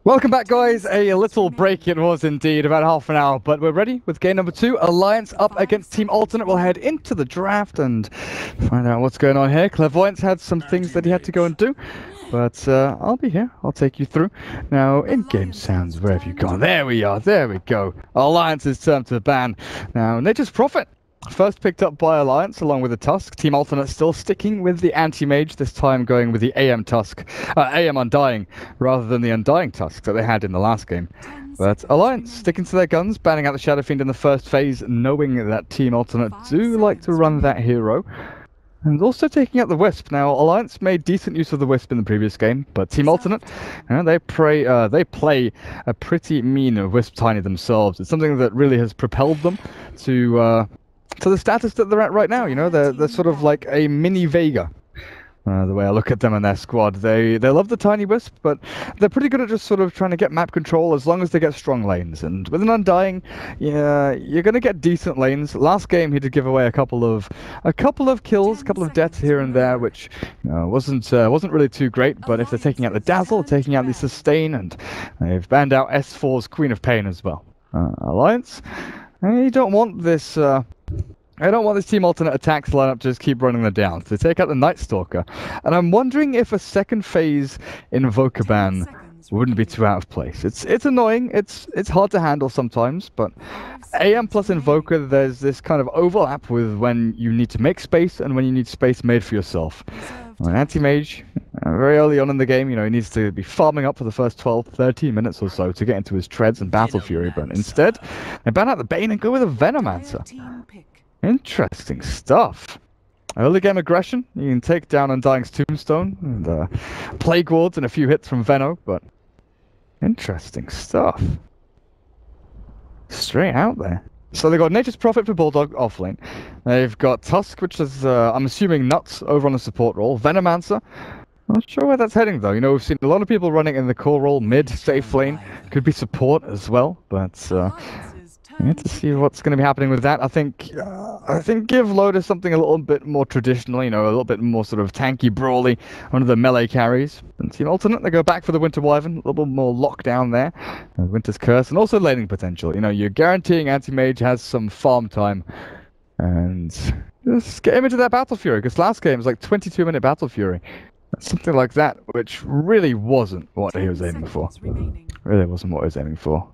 Welcome back, guys. A little break it was indeed, about half an hour, but we're ready with game number 2. Alliance up against Team Alternate. We'll head into the draft and find out what's going on here. Clairvoyance had some things that he had to go and do, but I'll be here. I'll take you through. Now, in-game sounds, where have you gone? There we are. There we go. Alliance's turn to ban. Now, Nature's Prophet. First picked up by Alliance along with the Tusk. Team Alternate still sticking with the Anti-Mage, this time going with the AM Tusk. AM Undying, rather than the Undying Tusk that they had in the last game. But Alliance sticking to their guns, banning out the Shadow Fiend in the first phase, knowing that Team Alternate do like to run that hero. And also taking out the Wisp. Now, Alliance made decent use of the Wisp in the previous game, but Team Alternate, they play a pretty mean Wisp Tiny themselves. It's something that really has propelled them to the status that they're at right now. You know, they're sort of like a mini Vega. The way I look at them and their squad, they love the tiny Wisp, but they're pretty good at just sort of trying to get map control as long as they get strong lanes. And with an Undying, yeah, you're going to get decent lanes. Last game he did give away a couple of kills, a couple of deaths here and there, which wasn't really too great. But if they're taking out the Dazzle, taking out the Sustain, and they've banned out S4's Queen of Pain as well. Alliance, you don't want this. I don't want this Team Alternate attacks lineup to just keep running them down. So they take out the Night Stalker. And I'm wondering if a second phase Invoker ban wouldn't be too out of place. It's annoying. It's hard to handle sometimes, but AM plus Invoker, there's this kind of overlap with when you need to make space and when you need space made for yourself. An Anti-Mage, very early on in the game, you know, he needs to be farming up for the first 12-13 minutes or so to get into his treads and Battle Fury, but instead, they ban out the Bane and go with a Venomancer. Interesting stuff. Early game aggression, you can take down Undying's Tombstone and Plague Wards and a few hits from Veno, but interesting stuff. Straight out there. So they've got Nature's Prophet for Bulldog offlane. They've got Tusk, which is, I'm assuming, Nuts over on the support role. Venomancer. Not sure where that's heading, though. You know, we've seen a lot of people running in the core role, mid, safe lane. Could be support as well, but we need to see what's going to be happening with that. I think give Lotus something a little bit more traditional, you know, a little bit more sort of tanky, brawly, one of the melee carries. And Team Alternate, they go back for the Winter Wyvern, a little bit more lockdown there. Winter's Curse, and also laning potential. You know, you're guaranteeing Anti-Mage has some farm time. And just get him into that Battle Fury, because last game was like 22-minute Battle Fury. Something like that, which really wasn't what he was aiming for. Really wasn't what he was aiming for.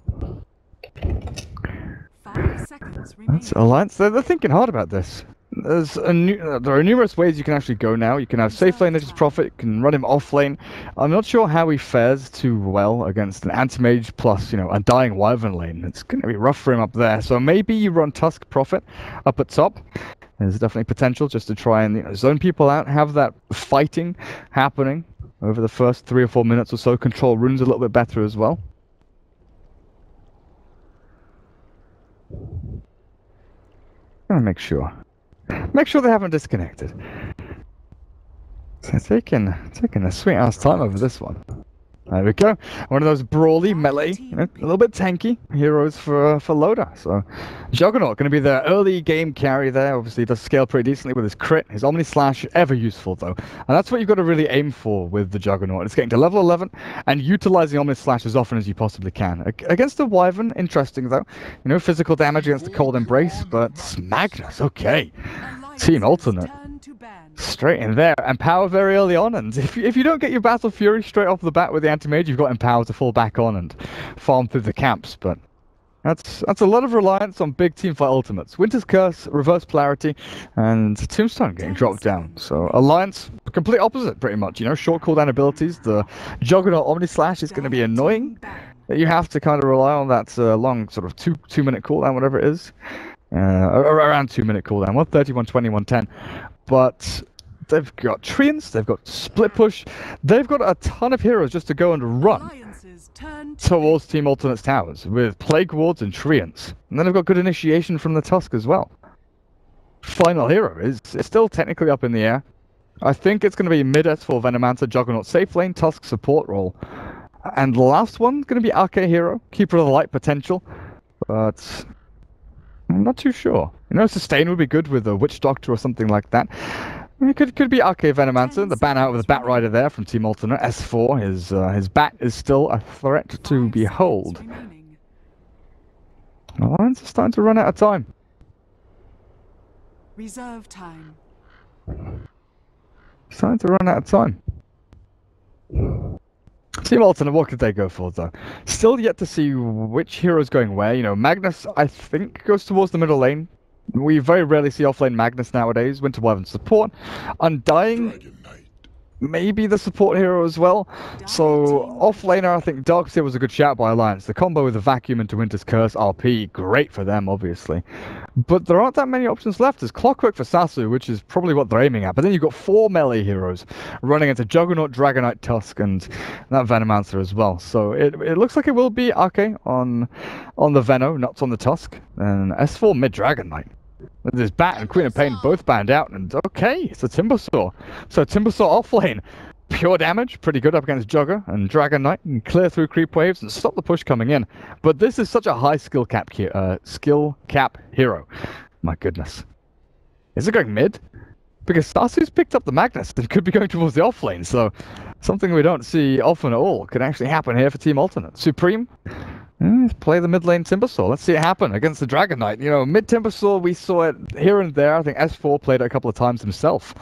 That's Alliance. They're thinking hard about this. There are numerous ways you can actually go now. You can have safe lane Nature's Prophet, you can run him off lane. I'm not sure how he fares too well against an Anti-Mage plus, you know, Undying Wyvern lane. It's going to be rough for him up there. So maybe you run Tusk Prophet up at top. There's definitely potential just to try and, you know, zone people out, have that fighting happening over the first 3 or 4 minutes or so. Control runes a little bit better as well. Gonna make sure they haven't disconnected. So taking a sweet ass time over this one. There we go. One of those brawly melee, you know, a little bit tanky heroes for Loda. So Juggernaut going to be the early game carry there. Obviously does scale pretty decently with his crit. His Omni Slash, ever useful though. And that's what you've got to really aim for with the Juggernaut. It's getting to level 11 and utilizing Omni Slash as often as you possibly can. Against the Wyvern, interesting though. You know, physical damage against the Cold Embrace, but Magnus, okay. Team Alternate. Straight in there, Empower very early on, and if you don't get your Battle Fury straight off the bat with the Anti-Mage, you've got Empower to fall back on and farm through the camps, but that's a lot of reliance on big teamfight ultimates. Winter's Curse, Reverse Polarity, and Tombstone getting dropped down. So Alliance, complete opposite pretty much, you know, short cooldown abilities. The Juggernaut Omni Slash is going to be annoying. You have to kind of rely on that long sort of two minute cooldown, whatever it is. Around 2 minute cooldown, 130, 120, 110. But they've got Treants, they've got Split Push, they've got a ton of heroes just to go and run towards Team Alternate's towers with Plague Wards and Treants. And then they've got good initiation from the Tusk as well. Final hero is still technically up in the air. I think it's going to be mid S4 Venomancer, Juggernaut safe lane, Tusk support role. And the last one going to be Arcane Hero, Keeper of the Light potential. But I'm not too sure. You know, Sustain would be good with a Witch Doctor or something like that. It could be Arcade Venomancer, the ban out with the Bat Rider there from Team Alternate. S4, his bat is still a threat to behold. Alliance is starting to run out of time. Reserve time. Starting to run out of time. Team Alternate, what could they go for though? Still yet to see which hero's going where. You know, Magnus, I think, goes towards the middle lane. We very rarely see offlane Magnus nowadays. Winter Wyvern support. Undying, maybe the support hero as well. So offlaner, I think Darkseer was a good shout by Alliance. The combo with the Vacuum into Winter's Curse RP, great for them, obviously. But there aren't that many options left. There's Clockwork for Sasu, which is probably what they're aiming at. But then you've got 4 melee heroes running into Juggernaut, Dragonite, Tusk, and that Venomancer as well. So it looks like it will be Ake on the Veno, not on the Tusk. And S4 mid Dragonite. There's Bat and Queen of Pain both banned out, and okay, it's a Timbersaw. So Timbersaw offlane, pure damage, pretty good up against Jugger and Dragon Knight, and clear through creep waves and stop the push coming in. But this is such a high skill cap hero. My goodness. Is it going mid? Because Sasu's picked up the Magnus and could be going towards the offlane, so something we don't see often at all can actually happen here for Team Alternate. Supreme? Play the mid lane Timbersaw. Let's see it happen against the Dragon Knight. You know, mid Timbersaw, we saw it here and there. I think S4 played it a couple of times himself,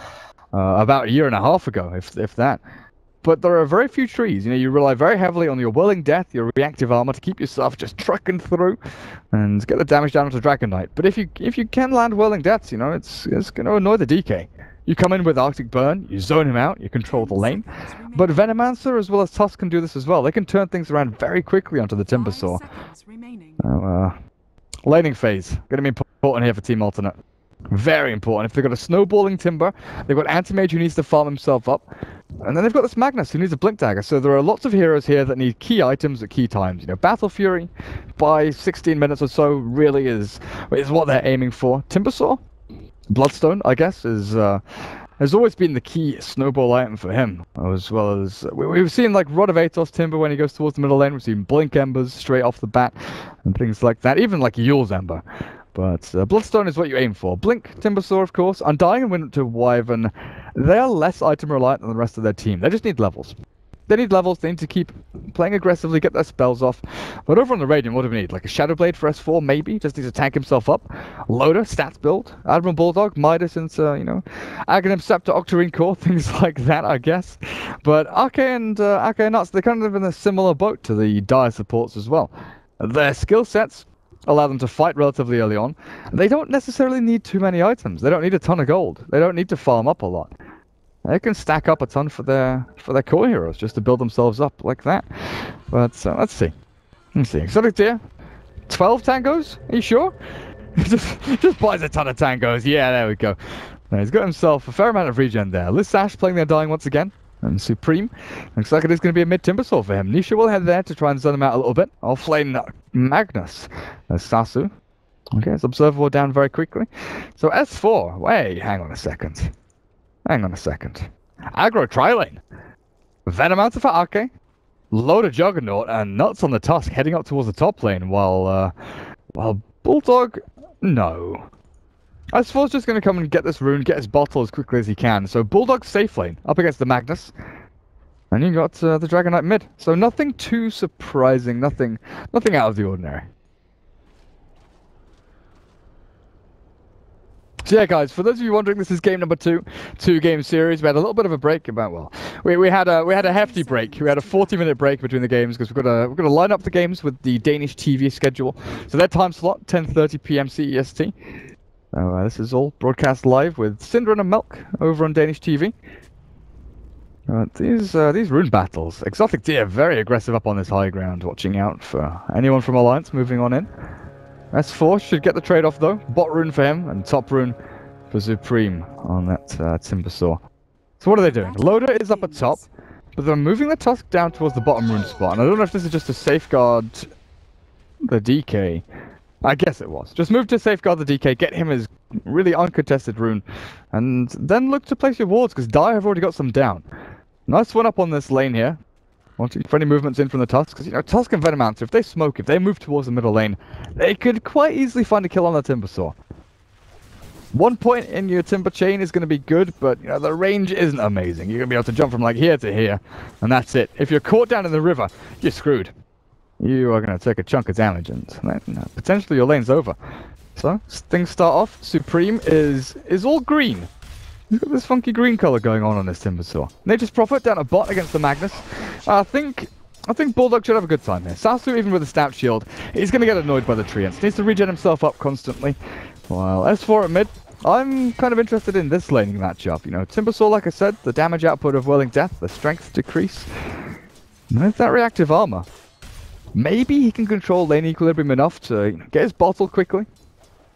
about a year and a half ago, if that. But there are very few trees. You know, you rely very heavily on your Whirling Death, your reactive armor to keep yourself just trucking through and get the damage down onto Dragon Knight. But if you can land Whirling Deaths, you know, it's going to annoy the DK. You come in with Arctic Burn, you zone him out, you control the lane. But Venomancer as well as Tusk can do this as well. They can turn things around very quickly onto the Timbersaw. Laning phase, going to be important here for Team Alternate. Very important. If they've got a snowballing Timber, they've got Anti-Mage who needs to farm himself up, and then they've got this Magnus who needs a Blink Dagger. So there are lots of heroes here that need key items at key times. You know, Battle Fury by 16 minutes or so really is what they're aiming for. Timbersaw? Bloodstone, I guess, has always been the key snowball item for him, as well as we've seen like Rod of Atos Timber when he goes towards the middle lane. We've seen Blink Embers straight off the bat and things like that, even like Yule's Ember. But Bloodstone is what you aim for. Blink, Timbersaw, of course. Undying and Winter Wyvern, they are less item reliant than the rest of their team. They just need levels. They need levels, they need to keep playing aggressively, get their spells off. But over on the Radiant, what do we need? Like a Shadow Blade for S4, maybe? Just needs to tank himself up. Loader, stats build. Admiral Bulldog, Midas into, you know, Aghanim Scepter, Octarine Core, things like that, I guess. But Arke and Nuts, they're kind of in a similar boat to the Dire supports as well. Their skill sets allow them to fight relatively early on. They don't necessarily need too many items. They don't need a ton of gold. They don't need to farm up a lot. They can stack up a ton for their core heroes just to build themselves up like that. But let's see. Exotic Deer, 12 tangos? Are you sure? just buys a ton of tangos. Yeah, there we go. Now, he's got himself a fair amount of regen there. Liz Sash playing their Dying once again. And Supreme. Looks like it is going to be a mid Timbersaw for him. Nisha will head there to try and zone him out a little bit. Offlane Magnus. There's Sasu. Okay, it's observable down very quickly. So S4. Wait, hang on a second. Aggro Trilane. Venomancer for Arke. Load of Juggernaut and Nuts on the Tusk heading up towards the top lane while Bulldog, no. S4's just going to come and get this rune, get his bottle as quickly as he can. So Bulldog's safe lane up against the Magnus. And you got the Dragon Knight mid. So nothing too surprising, nothing out of the ordinary. So yeah, guys, for those of you wondering, this is game number 2, 2-game series. We had a little bit of a break we had a hefty break. We had a 40-minute break between the games because we're gonna line up the games with the Danish TV schedule. So their time slot, 10:30 p.m. CEST. This is all broadcast live with Syndra and Milk over on Danish TV. These rune battles, Exotic Deer very aggressive up on this high ground, watching out for anyone from Alliance moving on in. S4 should get the trade-off though. Bot rune for him, and top rune for Supreme on that Timbersaw. So what are they doing? Loader is up at top, but they're moving the Tusk down towards the bottom rune spot. And I don't know if this is just to safeguard the DK. I guess it was. Just move to safeguard the DK, get him his really uncontested rune, and then look to place your wards, because Dire have already got some down. Nice one up on this lane here. Wanting for any movements in from the Tusk, because, you know, Tusk and Venomancer, if they smoke, if they move towards the middle lane, they could quite easily find a kill on the Timbersaw. 1 point in your timber chain is going to be good, but you know the range isn't amazing. You're going to be able to jump from like here to here, and that's it. If you're caught down in the river, you're screwed. You are going to take a chunk of damage, and then, potentially your lane's over. So things start off. Supreme is all green. Look at this funky green color going on this Timbersaw. Nature's Prophet down a bot against the Magnus. I think Bulldog should have a good time here. Sasu, even with a stout shield, he's going to get annoyed by the treants. Needs to regen himself up constantly. While S4 at mid, I'm kind of interested in this laning matchup. You know, Timbersaw, like I said, the damage output of Whirling Death, the strength decrease. And with that reactive armor, maybe he can control lane equilibrium enough to get his bottle quickly.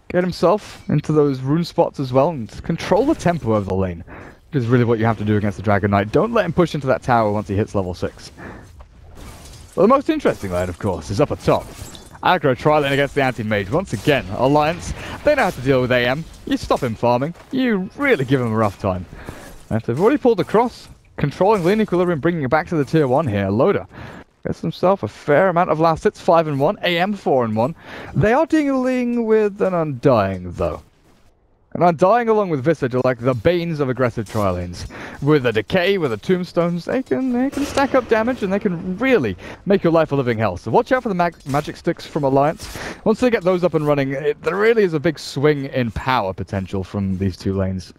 Get himself into those rune spots as well, and control the tempo of the lane. Which is really what you have to do against the Dragon Knight. Don't let him push into that tower once he hits level 6. Well, the most interesting lane, of course, is up at top. Aggro tri-lane against the anti-mage. Once again, Alliance, they know how to deal with AM. You stop him farming, you really give him a rough time. And they've already pulled across, controlling lane equilibrium, bringing it back to the tier 1 here. Loader gets himself a fair amount of last hits, 5 and 1, AM 4 and 1. They are dealing with an Undying, though. And Undying along with Visage are like the banes of aggressive tri-lanes. With a Decay, with the Tombstones, they can stack up damage and they can really make your life a living hell. So watch out for the magic sticks from Alliance. Once they get those up and running, there really is a big swing in power potential from these two lanes.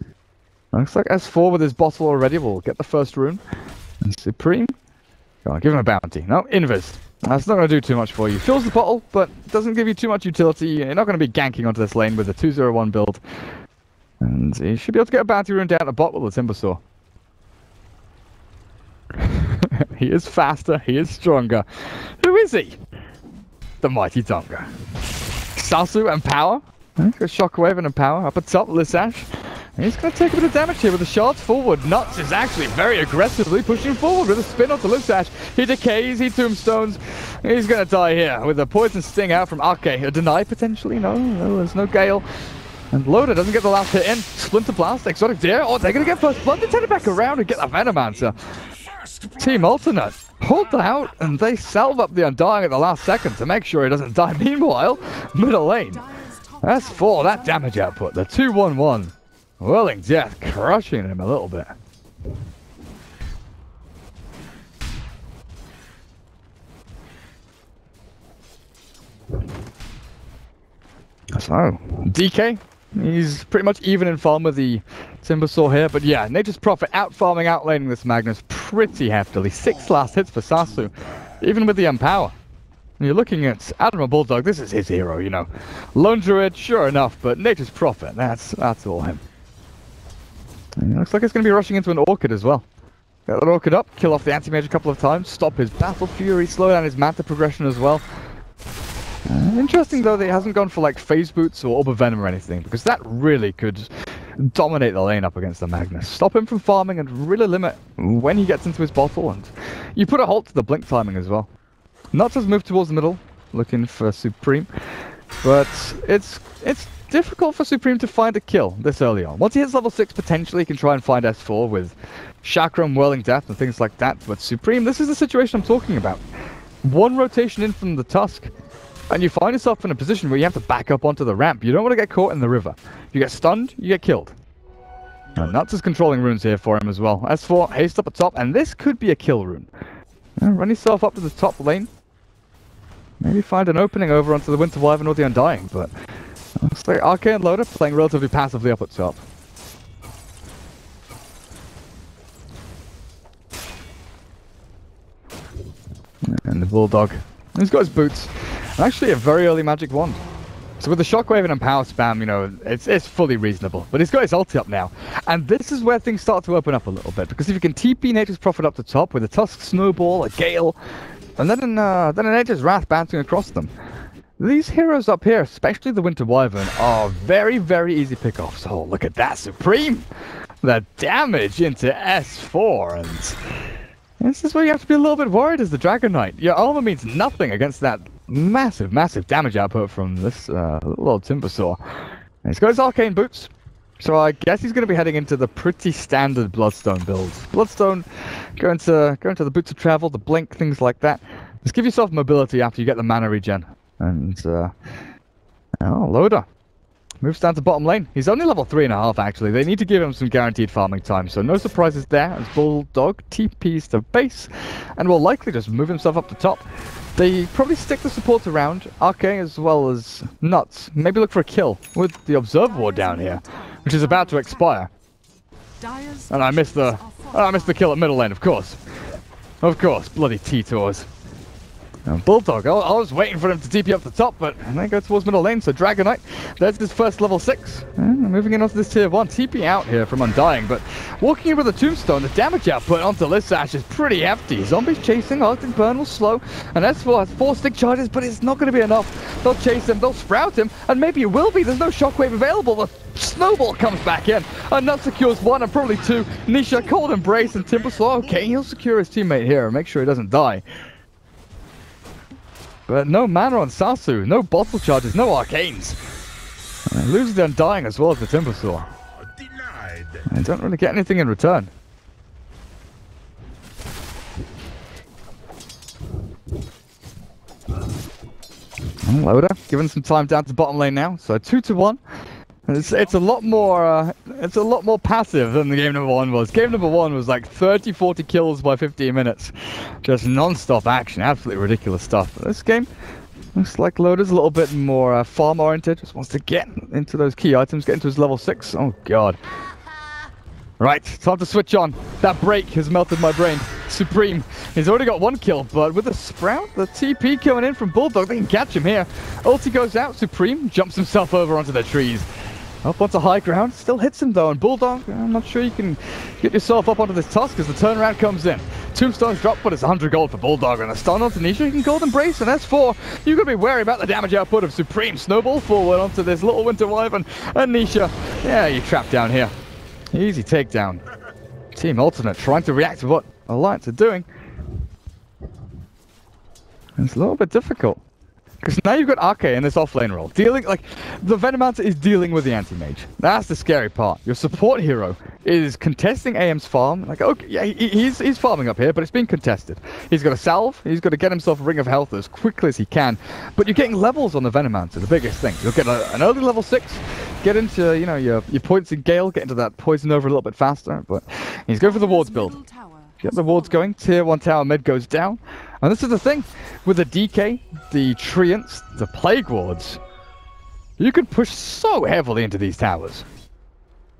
Looks like S4 with his bottle already will get the first rune. And Supreme, go on, give him a bounty. No, Invis. That's not going to do too much for you. Fills the bottle, but doesn't give you too much utility. You're not going to be ganking onto this lane with a 2-0-1 build. And he should be able to get a bounty rune down a bot with the Timbersaw. He is faster, he is stronger. Who is he? The mighty Tonga. Sasu and power. Got Shockwave and Empower up at top, Lissash. He's going to take a bit of damage here with the shards forward. Nuts is actually very aggressively pushing forward with a spin onto Lissash. He decays, he tombstones. He's going to die here with a poison sting out from Arke. A deny potentially? No, there's no Gale. And Loader doesn't get the last hit in. Splinter Blast, Exotic Deer. Oh, they're going to get first blood. They turn it back around and get the Venom answer. Team Alternate pulled out and they salve up the Undying at the last second to make sure he doesn't die. Meanwhile, middle lane. That's 4, that damage output. The 2-1-1. Whirling Death crushing him a little bit. So, DK, he's pretty much even in farm with the Timbersaw here, but yeah, Nature's Prophet out-farming, out-laning this Magnus pretty heftily. 6 last hits for Sasu, even with the Empower. You're looking at Admiral Bulldog, this is his hero, you know. Lone Druid, sure enough, but Nature's Prophet, that's all him. And it looks like it's going to be rushing into an Orchid as well. Get that Orchid up, kill off the Anti-Mage a couple of times, stop his Battle Fury, slow down his Manta progression as well. Interesting though that he hasn't gone for like Phase Boots or Orb of Venom or anything, because that really could dominate the lane up against the Magnus. Stop him from farming and really limit when he gets into his bottle, and you put a halt to the blink timing as well. Nuts has moved towards the middle, looking for Supreme, but it's difficult for Supreme to find a kill this early on. Once he hits level 6, potentially he can try and find S4 with Chakra and Whirling Death and things like that, but Supreme, this is the situation I'm talking about. One rotation in from the Tusk, and you find yourself in a position where you have to back up onto the ramp. You don't want to get caught in the river. If you get stunned, you get killed. And Nuts is controlling runes here for him as well. S4, haste up at top, and this could be a kill rune. Run yourself up to the top lane. Maybe find an opening over onto the Winter Wyvern or the Undying, but looks like Arke and Loader playing relatively passively up at top. And the Bulldog, he's got his boots. And actually a very early magic wand. So with the Shockwave and Empower spam, you know, it's fully reasonable. But he's got his ulti up now. And this is where things start to open up a little bit. Because if you can TP Nature's Prophet up the top with a Tusk Snowball, a Gale, and then a Nature's Wrath bouncing across them. These heroes up here, especially the Winter Wyvern, are very, very easy pickoffs. Oh, look at that, Supreme! The damage into S4, and this is where you have to be a little bit worried as the Dragon Knight. Your armor means nothing against that massive, massive damage output from this little old Timbersaw. And he's got his Arcane Boots, so I guess he's going to be heading into the pretty standard Bloodstone builds. Bloodstone, go into the Boots of Travel, the Blink, things like that. Just give yourself mobility after you get the mana regen. And, oh, Loader. Moves down to bottom lane. He's only level 3.5 actually. They need to give him some guaranteed farming time, so no surprises there as Bulldog TPs to base and will likely just move himself up the top. They probably stick the supports around, RK as well as Nuts. Maybe look for a kill with the Observer Ward down here, which is about to expire. And I missed the kill at middle lane, of course. Of course, bloody T-Tours. Bulldog, I was waiting for him to TP up the top, but they go towards middle lane, so Dragonite, there's his first level 6. Moving in onto this tier 1, TP out here from Undying, but walking in with a Tombstone, the damage output onto Lissash is pretty hefty. Zombies chasing, Arctic Burn will slow, and S4 has 4 stick charges, but it's not going to be enough. They'll chase him, they'll sprout him, and maybe it will be, there's no shockwave available. The Snowball comes back in, and Nut secures 1 and probably 2. Nisha, Cold Embrace, and Timbersaw, okay, he'll secure his teammate here and make sure he doesn't die. But no mana on Sasu, no bottle charges, no arcanes. And loses the Undying as well as the Timbersaw. They don't really get anything in return. Loader, given some time down to bottom lane now, so 2-1. It's a lot more passive than the game number 1 was. Game number 1 was like 30-40 kills by 15 minutes. Just non-stop action, absolutely ridiculous stuff. But this game looks like Loader's a little bit more farm oriented, just wants to get into those key items, get into his level 6. Oh god. Right, time to switch on. That break has melted my brain. Supreme, he's already got 1 kill, but with the Sprout, the TP coming in from Bulldog, they can catch him here. Ulti goes out, Supreme jumps himself over onto the trees. Up onto high ground, still hits him though, and Bulldog, I'm not sure you can get yourself up onto this tusk as the turnaround comes in. Tombstone's dropped, but it's 100 gold for Bulldog, and a stun onto Nisha, you can Cold Embrace, and S4, you've got to be wary about the damage output of Supreme. Snowball forward onto this little Winter Wyvern, and Nisha, yeah, you're trapped down here. Easy takedown. Team Alternate trying to react to what Alliance are doing. It's a little bit difficult. Because now you've got RK in this offlane role, dealing, like, the Venomancer is dealing with the anti-mage. That's the scary part. Your support hero is contesting AM's farm. Like, okay, yeah, he's farming up here, but it's being contested. He's got a salve, he's got to get himself a ring of health as quickly as he can. But you're getting levels on the Venomancer, the biggest thing. You'll get an early level 6, get into, you know, your points in Gale, get into that poison over a little bit faster, but he's going for the wards build. Get the wards going, tier 1 tower mid goes down. And this is the thing, with the DK, the Treants, the Plague Wards, you can push so heavily into these towers.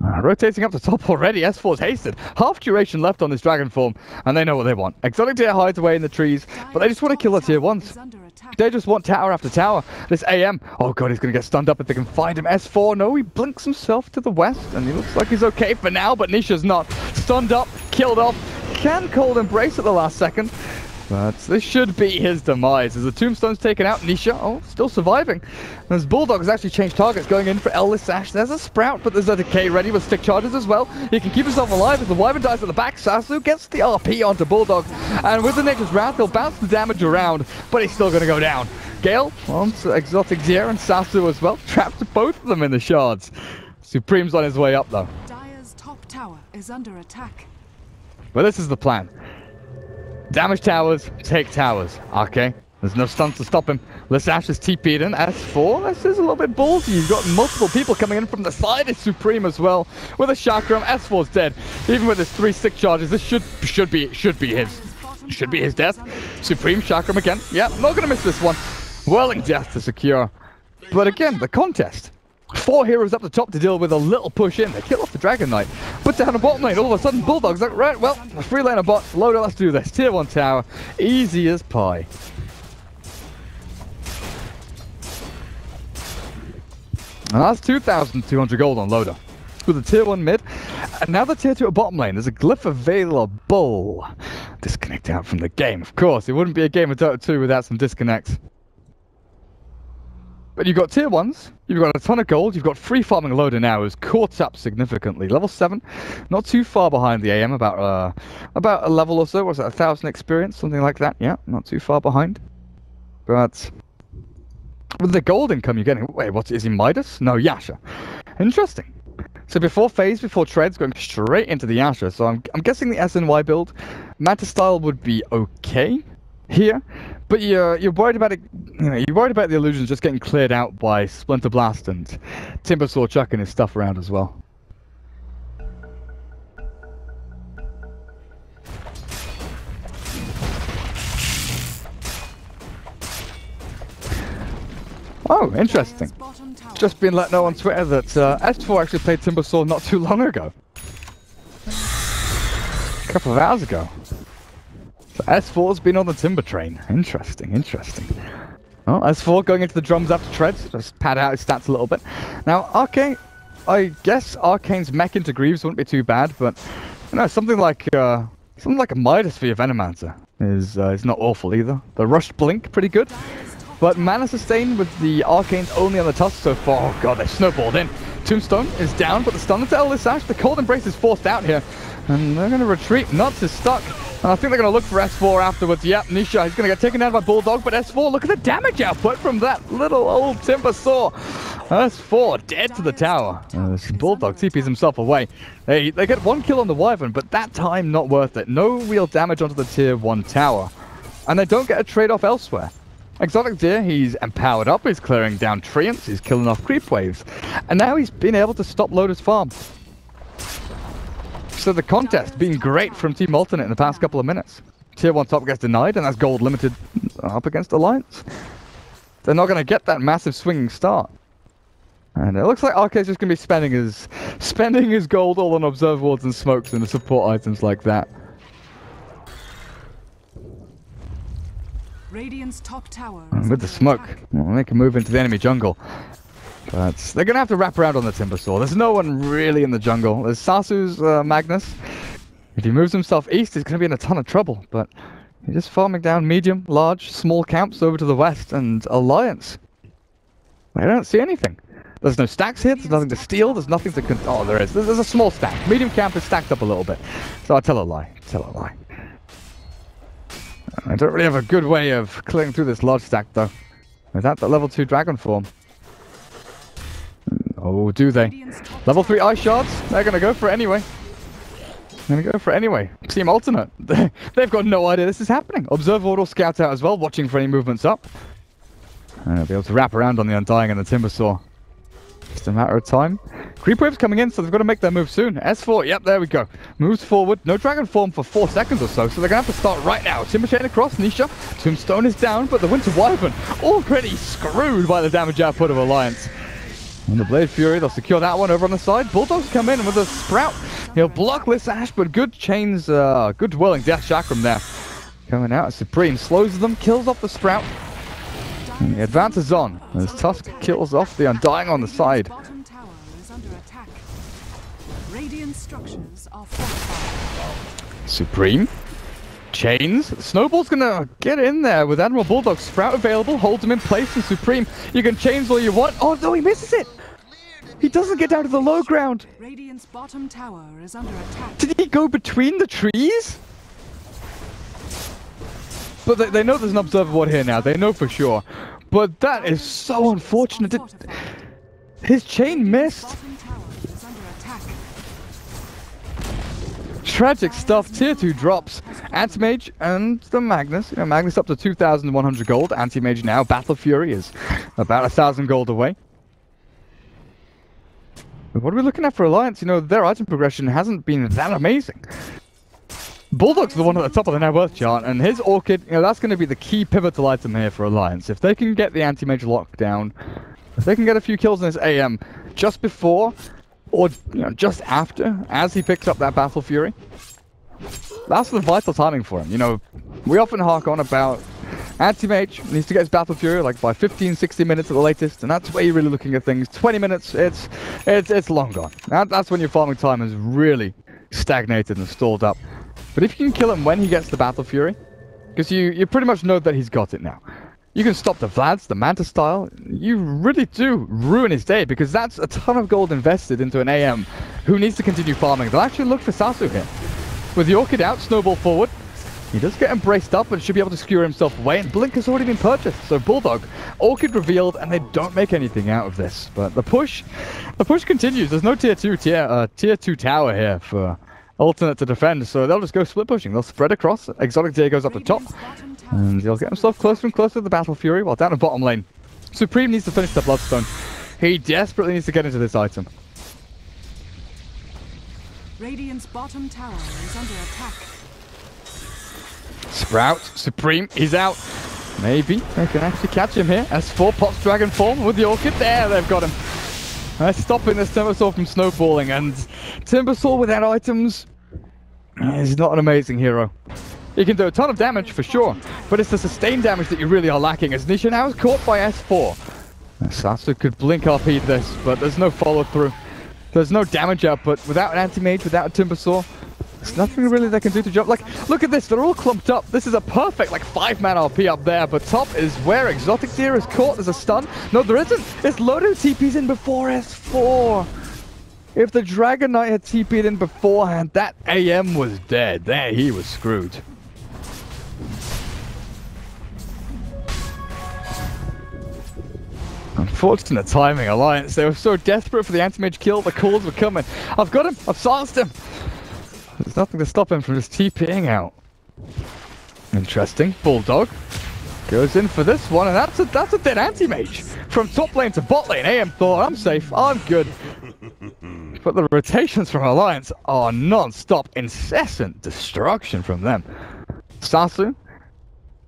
Rotating up the top already, S4's hasted. Half duration left on this dragon form, and they know what they want. Exotic Deer hides away in the trees, but they just want to kill the tier 1s. They just want tower after tower. This AM, oh god, he's going to get stunned up if they can find him. S4, no, he blinks himself to the west, and he looks like he's okay for now, but Nisha's not. Stunned up, killed off, can Cold Embrace at the last second. But this should be his demise as the Tombstone's taken out. Nisha, oh, still surviving. As Bulldog has actually changed targets, going in for Lissash. There's a Sprout, but there's a Decay ready with stick charges as well. He can keep himself alive as the Wyvern dies at the back. Sasu gets the RP onto Bulldog, and with the Nature's Wrath, he'll bounce the damage around, but he's still going to go down. Gale onto Exotic Zier and Sasu as well. Trapped both of them in the shards. Supreme's on his way up though. Dire's top tower is under attack. But this is the plan. Damage towers, take towers. Okay, there's no stuns to stop him. Lissash is TP'd in. S4, this is a little bit ballsy. You've got multiple people coming in from the side. It's Supreme as well. With a chakram, S4's dead. Even with his 3 stick charges, this should be his death. Supreme chakram again. Yeah, not gonna miss this one. Whirling death to secure. But again, the contest. 4 heroes up the top to deal with a little push in. They kill off the Dragon Knight. Put down a bottom lane. All of a sudden, Bulldog's like, right, well, a 3 laner bot. Loader, let's do this. Tier 1 tower. Easy as pie. And that's 2,200 gold on Loader. With a tier 1 mid. And now the tier 2 at bottom lane. There's a glyph available. Disconnect out from the game. Of course, it wouldn't be a game of Dota 2 without some disconnects. But you've got tier 1s, you've got a ton of gold, you've got free farming Loader now who's caught up significantly. Level 7, not too far behind the AM, about a level or so. Was that 1,000 experience, something like that? Yeah, not too far behind. But with the gold income you're getting, wait, what is he, Midas? No, Yasha. Interesting. So before phase, before treads, going straight into the Yasha. So I'm guessing the SNY build, Manta style would be okay. here, but you're worried about it. You know, you're worried about the illusions just getting cleared out by Splinter Blast and Timbersaw chucking his stuff around as well. Oh, interesting. Just been let know on Twitter that S4 actually played Timbersaw not too long ago. A couple of hours ago. So S4's been on the Timber train. Interesting, interesting. Well, S4 going into the drums after treads. Just pad out his stats a little bit. Now, Arcane, I guess Arcane's mech into Greaves wouldn't be too bad, but you know, something like a Midas for your Venomancer is not awful either. The Rushed Blink, pretty good. But Mana Sustain with the Arcanes only on the tusk so far. Oh god, they snowballed in. Tombstone is down, but the stun to Ellis Ash. The Cold Embrace is forced out here. And they're going to retreat. Nuts is stuck. And I think they're going to look for S4 afterwards. Yep, Nisha, he's going to get taken down by Bulldog. But S4, look at the damage output from that little old Timbersaw. S4 dead to the tower. Bulldog TPs himself away. They get one kill on the Wyvern, but that time not worth it. No real damage onto the tier 1 tower. And they don't get a trade-off elsewhere. Exotic Deer, he's empowered up, he's clearing down treants, he's killing off creep waves. And now he's been able to stop Lotus farm. So the contest being great from Team Alternate in the past couple of minutes. Tier 1 top gets denied, and that's gold limited up against Alliance. They're not going to get that massive swinging start. And it looks like Arcade's just going to be spending his gold all on observe wards and smokes and the support items like that. Radiant's top tower And with the smoke, well, they can move into the enemy jungle. But they're going to have to wrap around on the Timbersaw. There's no one really in the jungle. There's Sasu's Magnus. If he moves himself east, he's going to be in a ton of trouble. But he's just farming down medium, large, small camps over to the west. And Alliance, I don't see anything. There's no stacks here. There's nothing to steal. There's nothing to... Oh, there is. There's a small stack. Medium camp is stacked up a little bit. So I'll tell a lie. I don't really have a good way of clearing through this large stack, though. Without the level 2 dragon form. Oh, do they? Level 3 ice shards? They're going to go for it anyway. Team Alternate. They've got no idea this is happening. Observe Ward will scout out as well, watching for any movements up. And they'll be able to wrap around on the Undying and the Timbersaw. Just a matter of time. Creep wave's coming in, so they've got to make their move soon. S4, yep, there we go. Moves forward. No dragon form for 4 seconds or so, so they're going to have to start right now. Timber chain across, Nisha. Tombstone is down, but the Winter Wyvern already screwed by the damage output of Alliance. And the Blade Fury, they'll secure that one over on the side. Bulldogs come in with a Sprout. He'll block this Ash, but good chains, good Whirling Death Chakram there. Coming out, Supreme slows them, kills off the Sprout. And he advances on as Tusk kills off the Undying on the side. bottom tower is under attack. Radiant structures are fortified. Supreme. Chains. Snowball's gonna get in there with Admiral Bulldog. Sprout available, holds him in place, and Supreme, you can chains all you want. Oh no, he misses it! He doesn't get down to the low ground! Radiant's bottom tower is under attack. Did he go between the trees? But they know there's an observer ward here now, they know for sure. But that is so unfortunate. His chain missed. Bottom tower is under attack. Tragic stuff. Tier 2 drops. Anti-Mage and the Magnus. You know, Magnus up to 2,100 gold. Anti-Mage now. Battle Fury is about 1,000 gold away. But what are we looking at for Alliance? You know, their item progression hasn't been that amazing. Bulldog's the one at the top of the net worth chart, and his Orchid, you know, that's going to be the key pivotal item here for Alliance. If they can get the anti-mage lockdown, if they can get a few kills in his AM just before, or you know, just after, as he picks up that Battle Fury, that's the vital timing for him. You know, we often hark on about anti-mage needs to get his Battle Fury like by 15-60 minutes at the latest, and that's where you're really looking at things. 20 minutes, it's long gone. That's when your farming time has really stagnated and stalled up. But if you can kill him when he gets the Battle Fury, because you pretty much know that he's got it now. You can stop the Vlads, the Manta style. You really do ruin his day, because that's a ton of gold invested into an AM who needs to continue farming. They'll actually look for Sasu here. With the Orchid out, Snowball forward. He does get embraced up and should be able to skewer himself away, and Blink has already been purchased. So Bulldog, Orchid revealed, and they don't make anything out of this. But the push continues. There's no tier 2 tower here for Alternate to defend, so they'll just go split pushing. They'll spread across. Exotic Deer goes up the top. Radiant's bottom And he'll get himself closer and closer to the Battle Fury while down the bottom lane. Supreme needs to finish the Bloodstone. He desperately needs to get into this item. Radiant's bottom tower is under attack. Sprout, Supreme, he's out. Maybe they can actually catch him here. S4 pops Dragon Form with the Orchid. There, they've got him. They're stopping this Timbersaw from snowballing, and Timbersaw without items is not an amazing hero. He can do a ton of damage for sure, but it's the sustained damage that you really are lacking, as Nisha now is caught by S4. Sasu could blink RP this, but there's no follow through. There's no damage output. Without an anti-mage, without a Timbersaw, there's nothing really they can do to jump. Like, look at this, they're all clumped up. This is a perfect, like, 5-man RP up there, but top is where Exotic Deer is caught. There's a stun. No, there isn't. It's Lodo TP's in before S4. If the Dragon Knight had TP'd in beforehand, that AM was dead. There, he was screwed. Unfortunate timing, Alliance. They were so desperate for the anti-mage kill, the calls were coming. I've got him! I've silenced him! There's nothing to stop him from just TPing out. Interesting. Bulldog goes in for this one, and that's a dead anti-mage. From top lane to bot lane, AM thought, I'm safe, I'm good. But the rotations from Alliance are non-stop, incessant destruction from them. Sasu,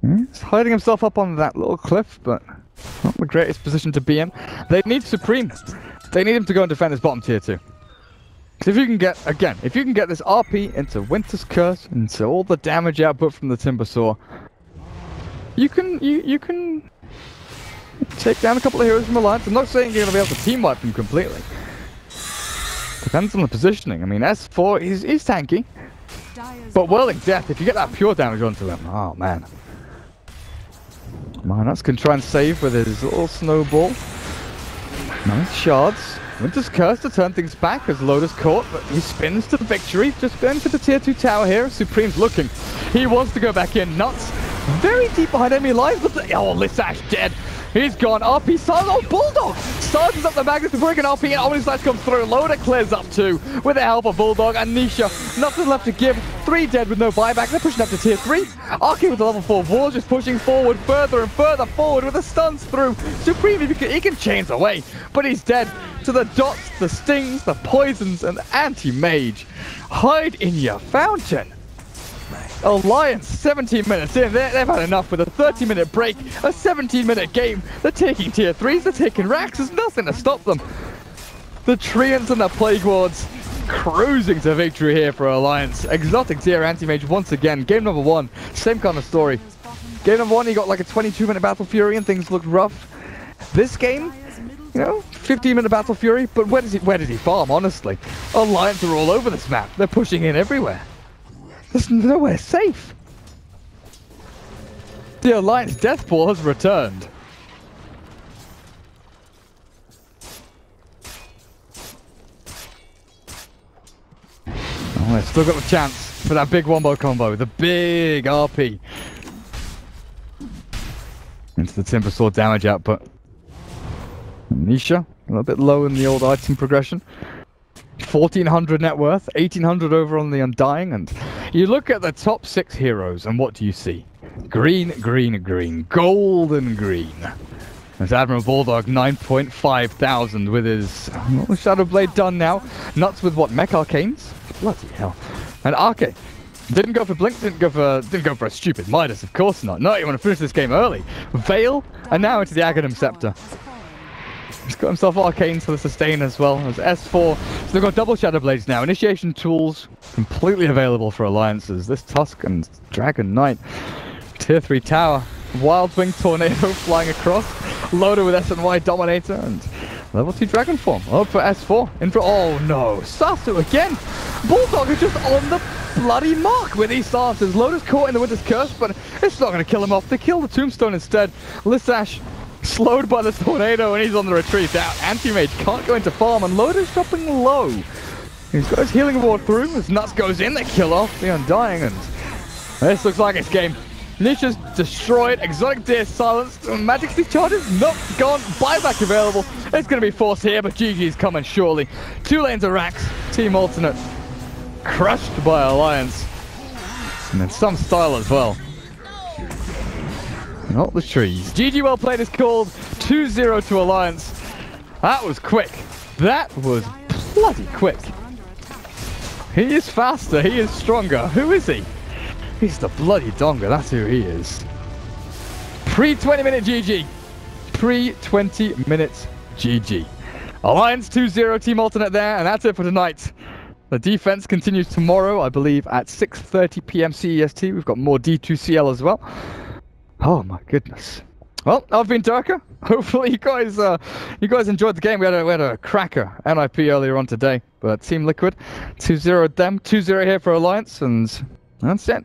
he's hiding himself up on that little cliff, but not the greatest position to be in. They need Supreme. They need him to go and defend his bottom tier 2. If you can get, again, if you can get this RP into Winter's Curse, into all the damage output from the Timbersaw, you can take down a couple of heroes from Alliance. I'm not saying you're going to be able to team wipe them completely. Depends on the positioning. I mean, S4, he's tanky. But Whirling Death, if you get that pure damage onto him, oh man. Minox can try and save with his little snowball. Nice shards. Winter's Curse to turn things back as Loda's caught, but he spins to victory. Just going for the tier 2 tower here. Supreme's looking. He wants to go back in. Nuts. Very deep behind enemy lines, but oh, Lissash dead. He's gone. RP Silence. Oh, Bulldog charges up the magnet to break an RP, and Omni Slash comes through. Loda clears up too with the help of Bulldog and Nisha. Nothing left to give. 3 dead with no buyback. They're pushing up to tier 3. Arcade with the level 4 wall, just pushing forward further and further forward with the stuns through. Supreme, he can chains away, but he's dead to the dots, the stings, the poisons, and the anti-mage. Hide in your fountain. Alliance, 17 minutes in, they've had enough with a 30-minute break, a 17-minute game. They're taking tier 3s, they're taking racks, there's nothing to stop them. The Treants and the Plague Wards cruising to victory here for Alliance. Exotic Deer anti-mage once again. Game number 1, same kind of story. Game number 1, he got like a 22-minute Battle Fury and things looked rough. This game, you know, 15-minute Battle Fury, but where did he farm, honestly? Alliance are all over this map. They're pushing in everywhere. There's nowhere safe. The Alliance Death Pool has returned. Oh, they've still got the chance for that big wombo combo. The big RP. Into the Timbersaw damage output. Nisha, a little bit low in the old item progression. 1400 net worth, 1800 over on the Undying, and you look at the top 6 heroes, and what do you see? Green, green, green, golden green. There's Admiral Bulldog, 9.5 thousand with his Shadow Blade done now. Nuts with what, Mech Arcanes? Bloody hell. And Arcane didn't go for Blink, didn't go for a stupid Midas, of course not. No, you want to finish this game early. Veil, and now into the Aghanim Scepter. He's got himself Arcanes for the sustain as well as S4. So they've got double Shadow Blades now. Initiation tools completely available for alliances. This Tusk and Dragon Knight. Tier 3 tower. Wild Wing Tornado flying across. Loaded with S&Y Dominator and level 2 Dragon Form. Up for S4. In for, oh no. Sasu again. Bulldog is just on the bloody mark with these stances. Loda's caught in the Winter's Curse, but it's not going to kill him off. They kill the Tombstone instead. Lissash slowed by the tornado and he's on the retreat out. Anti-Mage can't go into farm and Loda's dropping low. He's got his healing ward through. His Nuts goes in, they kill off the Undying, and this looks like it's game. Nisha's destroyed, Exotic Deer silenced, Magic Speed charges, nope, gone, buyback available. It's going to be forced here, but GG's coming surely. 2 lanes of racks, Team Alternate crushed by Alliance. And then some style as well. Not the trees. GG well played is called 2-0 to Alliance. That was quick. That was bloody quick. He is faster. He is stronger. Who is he? He's the bloody Donga. That's who he is. Pre-20 minute GG. Pre-20 minutes GG. Alliance 2-0 Team Alternate there, and that's it for tonight. The defense continues tomorrow, I believe, at 6:30 p.m. CEST. We've got more D2CL as well. Oh my goodness. Well, I've been Durka. Hopefully you guys enjoyed the game. We had a cracker NIP earlier on today, but Team Liquid 2-0 them, 2-0 here for Alliance, and that's it.